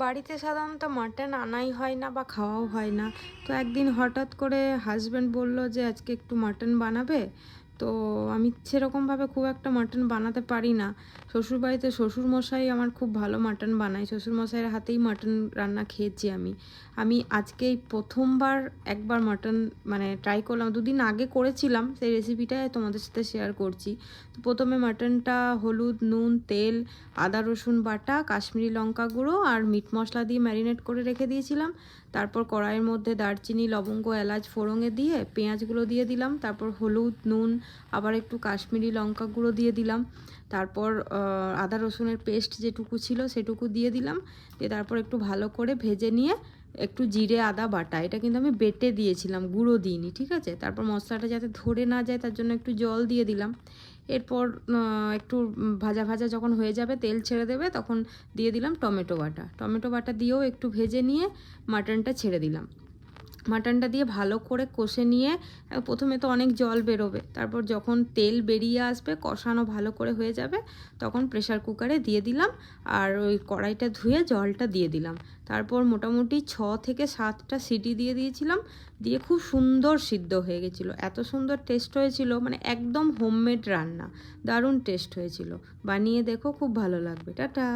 বাড়িতে সাধারণত মাটন আনাই হয় না বা খাওয়াও হয় না। তো একদিন হঠাৎ করে হাজব্যান্ড বলল যে আজকে একটু মাটন বানাবে। তো আমি সেরকমভাবে খুব একটা মাটন বানাতে পারি না। শ্বশুরবাড়িতে শ্বশুরমশাই আমার খুব ভালো মাটন বানায়, শ্বশুরমশাইয়ের হাতেই মাটন রান্না খেয়েছি আমি। আমি আজকে এই প্রথমবার একবার মাটন মানে ট্রাই করলাম। দুদিন আগে করেছিলাম, সেই রেসিপিটাই তোমাদের সাথে শেয়ার করছি। তো প্রথমে মাটনটা হলুদ, নুন, তেল, আদা রসুন বাটা, কাশ্মীরি লঙ্কা গুঁড়ো আর মিট মশলা দিয়ে ম্যারিনেট করে রেখে দিয়েছিলাম। তারপর কড়াইয়ের মধ্যে দারচিনি, লবঙ্গ, এলাচ ফোড়ঙে দিয়ে পেঁয়াজগুলো দিয়ে দিলাম। তারপর হলুদ, নুন, আবার একটু কাশ্মীরি লঙ্কা গুঁড়ো দিয়ে দিলাম। তারপর আদা রসুনের পেস্ট যেটুকু ছিল সেটুকু দিয়ে দিলাম। দিয়ে তারপর একটু ভালো করে ভেজে নিয়ে একটু জিরে আদা বাটা, এটা কিন্তু আমি বেটে দিয়েছিলাম, গুঁড়ো দিইনি, ঠিক আছে। তারপর মশলাটা যাতে ধরে না যায় তার জন্য একটু জল দিয়ে দিলাম। এরপর একটু ভাজা ভাজা যখন হয়ে যাবে, তেল ছেড়ে দেবে, তখন দিয়ে দিলাম টমেটো বাটা। টমেটো বাটা দিয়েও একটু ভেজে নিয়ে মাটনটা ছেড়ে দিলাম। মাটনটা দিয়ে ভালো করে কষে নিয়ে প্রথমে তো অনেক জল বেরোবে, তারপর যখন তেল বেরিয়ে আসবে, কষানো ভালো করে হয়ে যাবে, তখন প্রেসার কুকারে দিয়ে দিলাম। আর ওই কড়াইটা ধুয়ে জলটা দিয়ে দিলাম। তারপর মোটামুটি 6 থেকে 7টা সিটি দিয়ে দিয়েছিলাম। দিয়ে খুব সুন্দর সিদ্ধ হয়ে গেছিলো, এত সুন্দর টেস্ট হয়েছিল, মানে একদম হোমমেড রান্না, দারুণ টেস্ট হয়েছিল। বানিয়ে দেখো, খুব ভালো লাগবে। টাটা।